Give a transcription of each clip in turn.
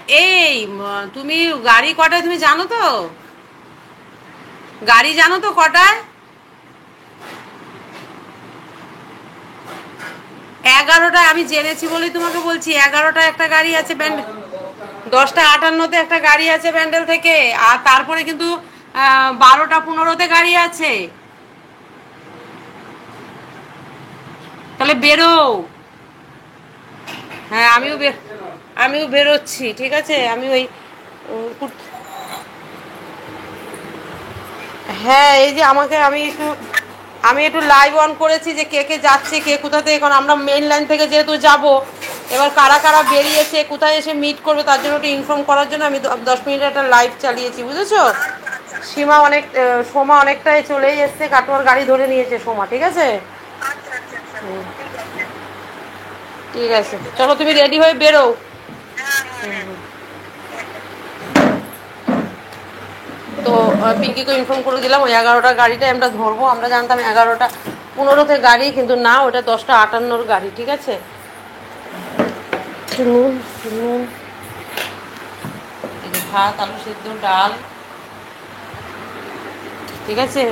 এই তুমি গাড়ি কটায় তুমি জানো তো? গাড়ি জানো তো কটায়? 11টায়। আমি জেনেছি বলেই তোমাকে বলছি, 11টায় একটা গাড়ি আছে ব্যান্ড, 10টা 58-তে একটা গাড়ি আছে ব্যান্ডেল থেকে। আর তারপরে কিন্তু 12টা 15-তে গাড়ি আছে। তাহলে বেরো। হ্যাঁ, আমিও বেরোচ্ছি, ঠিক আছে। আমি ওই হ্যাঁ, এই যে আমি একটু লাইভ অন করেছি যে কে কে যাচ্ছে, কে কোথাতে। এখন আমরা মেইন লাইন থেকে যেহেতু যাব, এবার কারা কারা বেরিয়েছে, কোথায় এসে মিট করবে, তার জন্য একটু ইনফর্ম করার জন্য আমি 10 মিনিট একটা লাইভ চালিয়েছি, বুঝেছো? সোমা অনেকটাই চলেই এসছে, কাটোয়ার গাড়ি ধরে নিয়েছে সোমা, ঠিক আছে। ঠিক আছে, চলো তুমি রেডি হয়ে বেরো। তো পিঙ্কিকে ইনফর্ম করে দিলাম ওই 11টার গাড়িটাই আমরা ধরবো। আমরা জানতাম 11টা 15-তে গাড়ি, কিন্তু না, ওটা 10টা 58-র গাড়ি, ঠিক আছে। নুন নুন, এই যে ভাত, আলু সেদ্ধ, ডাল, ঠিক আছে।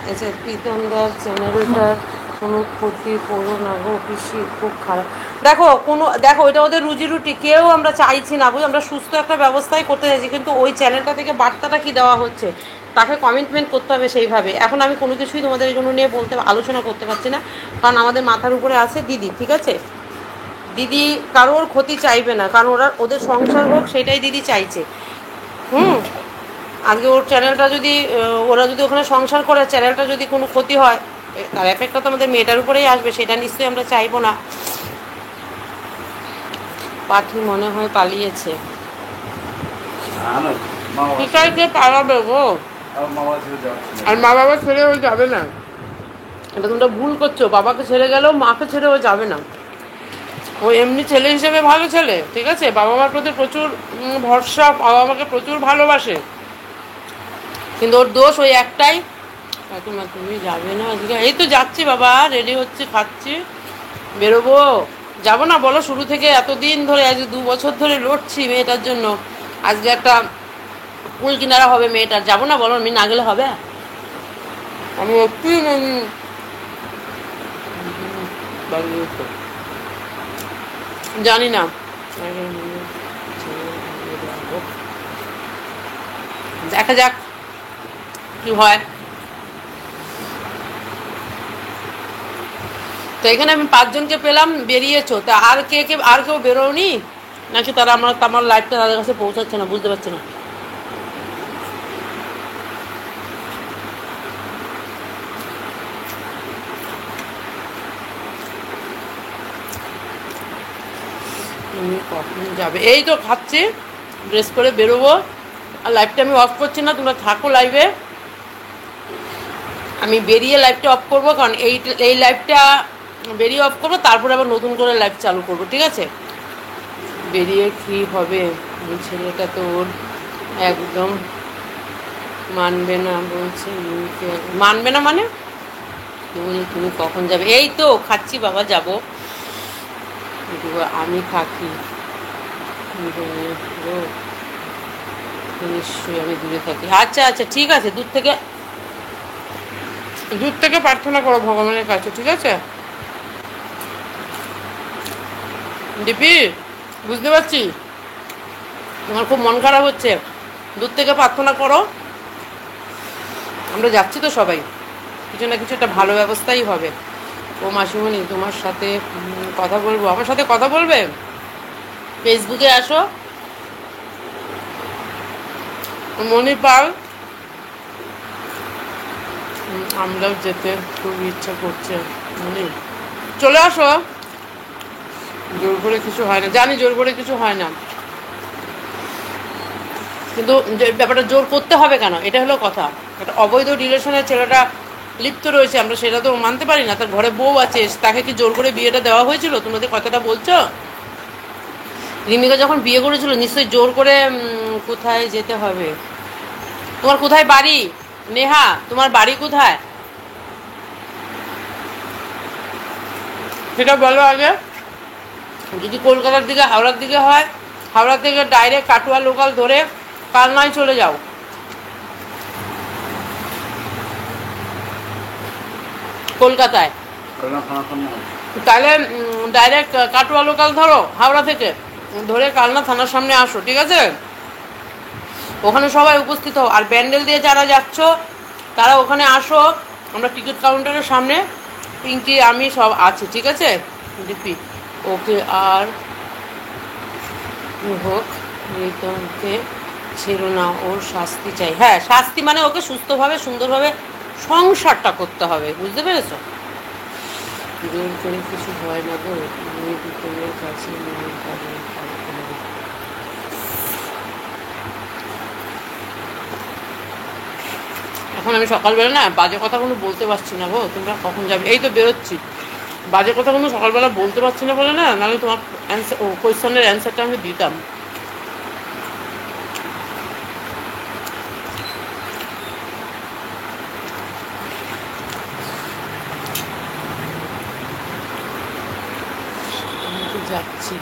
আচ্ছা, প্রীতমদার চ্যানেলটার কোনো ক্ষতি করো না গো পিসি, খুব খারাপ। দেখো এটা ওদের রুজি রুটি, কেউ আমরা চাইছি না, বুঝলি, আমরা সুস্থ একটা ব্যবস্থাই করতে চাইছি, কিন্তু ওই চ্যানেলটা থেকে বার্তাটা কি দেওয়া হচ্ছে, তাকে কমিটমেন্ট করতে হবে সেইভাবে। এখন আমি কোনো কিছুই তোমাদের এগুলো নিয়ে আলোচনা করতে পারছি না, কারণ আমাদের মাথার উপরে আছে দিদি, ঠিক আছে। দিদি কারোর ক্ষতি চাইবে না, কারণ ওদের সংসার হোক সেটাই দিদি চাইছে। হুম। আজকে ওর চ্যানেলটা যদি ওরা যদি ওখানে সংসার করে, চ্যানেলটা যদি কোনো ক্ষতি হয়, তার এফেক্টটা তো আমাদের মেয়েটার উপরেই আসবে, সেটা নিশ্চয়ই আমরা চাইবো না। পাখি মনে হয় পালিয়েছে। কে পালাবে গো? আর মা বাবা ছেড়ে ও যাবে না, এটা তোমরা ভুল করছো। বাবাকে ছেড়ে গেলেও মাকে ছেড়ে ও যাবে না। ও এমনি ছেলে হিসেবে ভালো ছেলে, ঠিক আছে। বাবা মার প্রতি প্রচুর ভরসা, বাবা মাকে প্রচুর ভালোবাসে, কিন্তু ওর দোষ ওই একটাই। কাকিমা তুমি যাবে না আজকে? এই তো যাচ্ছি বাবা, রেডি হচ্ছে, খাচ্ছি, বেরোবো। যাবো না বলো? শুরু থেকে এতদিন ধরে, আজ 2 বছর ধরে লড়ছি মেয়েটার জন্য। আজকে একটা কুল কিনারা হবে মেয়েটার, যাবো না বলো? আমি না গেলে হবে? আমি একটু জানি না, দেখা যাক কি হয়। তো এখানে আমি 5জনকে পেলাম, বেরিয়েছো। তা আর কেউ বেরোনি নাকি? তারা আমার লাইফটা তাদের কাছে পৌঁছাচ্ছে না, বুঝতে পারছি না। তুমি কখন যাবে? এই তো খাচ্ছি, ড্রেস করে বেরোবো। আর লাইভটা আমি অফ করছি না, তোমরা থাকো লাইভে। আমি বেরিয়ে লাইভটা অফ করবো, কারণ এই লাইভটা বেরিয়ে অফ করবো, তারপরে আবার নতুন করে লাইভ চালু করবো, ঠিক আছে। বেরিয়ে কি হবে? এই ছেলেটা তো ওর একদম মানবে না বলছে। মানবে না মানে? তুমি কখন যাবে? এই তো খাচ্ছি বাবা, যাবো। আমি থাকি নিশ্চয়ই, আমি দূরে থাকি। আচ্ছা আচ্ছা, ঠিক আছে। দূর থেকে প্রার্থনা করো ভগবানের কাছে, ঠিক আছে। ডিপি, বুঝতে পারছি তোমার খুব মন খারাপ হচ্ছে। দূর থেকে প্রার্থনা করো, আমরা যাচ্ছি তো সবাই, কিছু না কিছু একটা ভালো ব্যবস্থাই হবে। ও মাসিমণি, তোমার সাথে কথা বলবো? আমার সাথে কথা বলবে? ফেসবুকে আসো, মণিপাল। আমরাও যেতে খুব ইচ্ছা করছে মনি, চলে আসো। জোর করে কিছু হয় না, জানি জোর করে কিছু হয় না, কিন্তু ব্যাপারটা জোর করতে হবে কেন? এটা হলো কথা। একটা অবৈধ রিলেশনের ছেলেটা লিপ্ত রয়েছে, আমরা সেটা তো মানতে পারি না। তার ঘরে বউ আছে, তাকে কি জোর করে বিয়েটা দেওয়া হয়েছিল? তোমাদের কথাটা বলছো। রিমিকা যখন বিয়ে করেছিল নিশ্চয়ই জোর করে। কোথায় যেতে হবে? তোমার কোথায় বাড়ি? নেহা, তোমার বাড়ি কোথায়? সেটা বলো আগে। যদি কলকাতার দিকে হাওড়ার দিকে হয়, হাওড়া থেকে ডাইরেক্ট কাটুয়া লোকাল ধরে কালনায় চলে যাও, কলকাতায়। তাহলে ডাইরেক্ট কাটুয়া লোকাল ধরো হাওড়া থেকে, ধরে কালনা থানার সামনে আসো, ঠিক আছে? ওখানে সবাই উপস্থিত হও। আর ব্যান্ডেল দিয়ে যারা যাচ্ছ তারা ওখানে আসো, আমরা টিকিট কাউন্টারের সামনে, পিঙ্কি আমি সব আছি, ঠিক আছে? দিপি ওকে। আর হোক রিতমকে ছিল না, ওর শাস্তি চাই। হ্যাঁ, শাস্তি মানে ওকে সুস্থভাবে সুন্দরভাবে সংসারটা করতে হবে, বুঝতে পেরেছো? জোর করে কিছু হয় না গো, রিতমের কাছে এখন আমি সকালবেলা না বাজে কথা কোনো বলতে পারছি না গো। তোমরা কখন যাবে? এই তো বেরোচ্ছি। বাজে কথা কোনো সকালবেলা বলতে পারছি না বলে না, নাহলে তোমার অ্যান্সার, কোয়েশ্চেনের অ্যান্সারটা আমি দিতাম। আমি তো যাচ্ছি।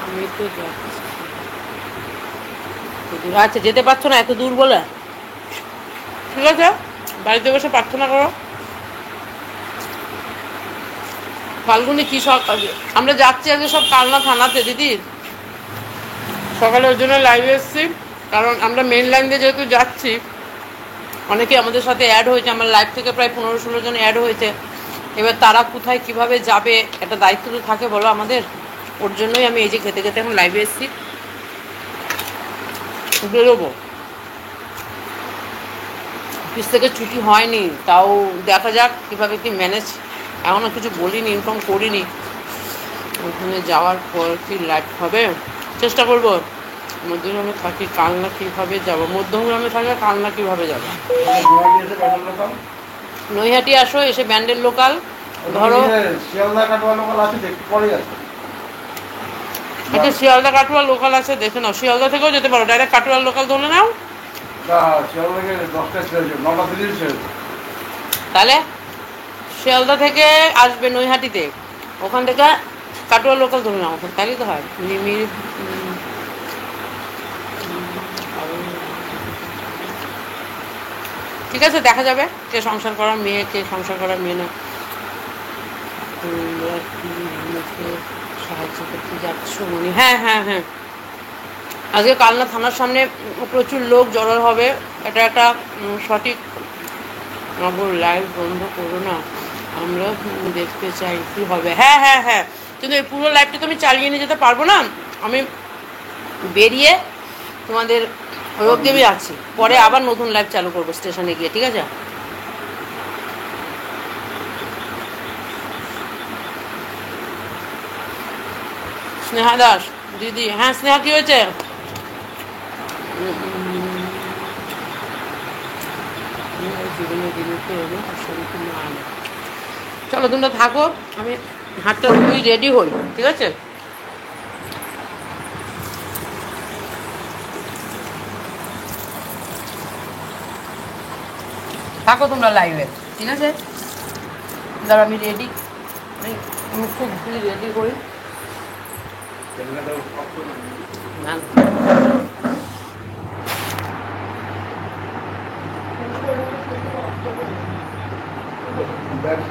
আমি তো যাচ্ছি। আচ্ছা, যেতে পারছো না এত দূর বলে? ঠিক আছে, বাড়িতে বসে প্রার্থনা করো। ফাল্গুনি কি সব, আমরা যাচ্ছি আজকে সব কালনা থানাতে দিদি। সকালে ওর জন্য লাইভে এসেছি, কারণ আমরা মেন লাইন দিয়ে যেহেতু যাচ্ছি, অনেকে আমাদের সাথে অ্যাড হয়েছে। আমার লাইভ থেকে প্রায় 15-16 জন অ্যাড হয়েছে। এবার তারা কোথায় কিভাবে যাবে, একটা দায়িত্ব তো থাকে বলো আমাদের। ওর জন্যই আমি এই যে খেতে খেতে এখন লাইভে এসেছি, বেরোবো। অফিস থেকে ছুটি হয়নি, তাও দেখা যাক কীভাবে কি ম্যানেজ। এখনও কিছু বলিনি, ইনফর্ম করিনি। ওখানে যাওয়ার পর কি লাইভ হবে, চেষ্টা করবো। মধ্যমগ্রামে থাকি, কালনা কীভাবে যাবো? মধ্যমগ্রামে থাকে, কালনা কীভাবে যাবো? নৈহাটি আসো, এসে ব্যান্ডেল লোকাল ধরো। আচ্ছা, শিয়ালদা কাটুয়া লোকাল আছে, দেখে নাও। শিয়ালদা থেকেও যেতে পারো, ডাইরেক্ট কাটুয়া লোকাল ধরে নাও। তাহলে শিয়ালদা থেকে আসবে নৈহাটিতে, ওখান থেকে কাটুয়া লোকাল ধরে নাও, তাহলেই তো হয়। নিমির ঠিক আছে, দেখা যাবে কে সংসার করার মেয়ে, কে সংসার করার মেয়ে না। সাহায্য করতে যাচ্ছ মনে? হ্যাঁ হ্যাঁ হ্যাঁ, আজকে কালনা থানার সামনে প্রচুর লোক জড়ো হবে, এটা একটা সঠিক। নগর লাইভ বন্ধ করো না, আমরা দেখতে চাই কি হবে। হ্যাঁ হ্যাঁ হ্যাঁ, কিন্তু এই পুরো লাইভটা তো আমি চালিয়ে নিয়ে যেতে পারবো না। আমি বেরিয়ে তোমাদের ওই অবধি আমি আছি, পরে আবার নতুন লাইভ চালু করবো স্টেশনে গিয়ে, ঠিক আছে? স্নেহা দাস দিদি, হ্যাঁ স্নেহা, কি হয়েছে? চলো তোমরা থাকো, আমি হাতটা ধুই, রেডি হই, ঠিক আছে? থাকো তোমরা লাইভে, ঠিক আছে? দাঁড়া, আমি রেডি, আমি খুব রেডি হই। না back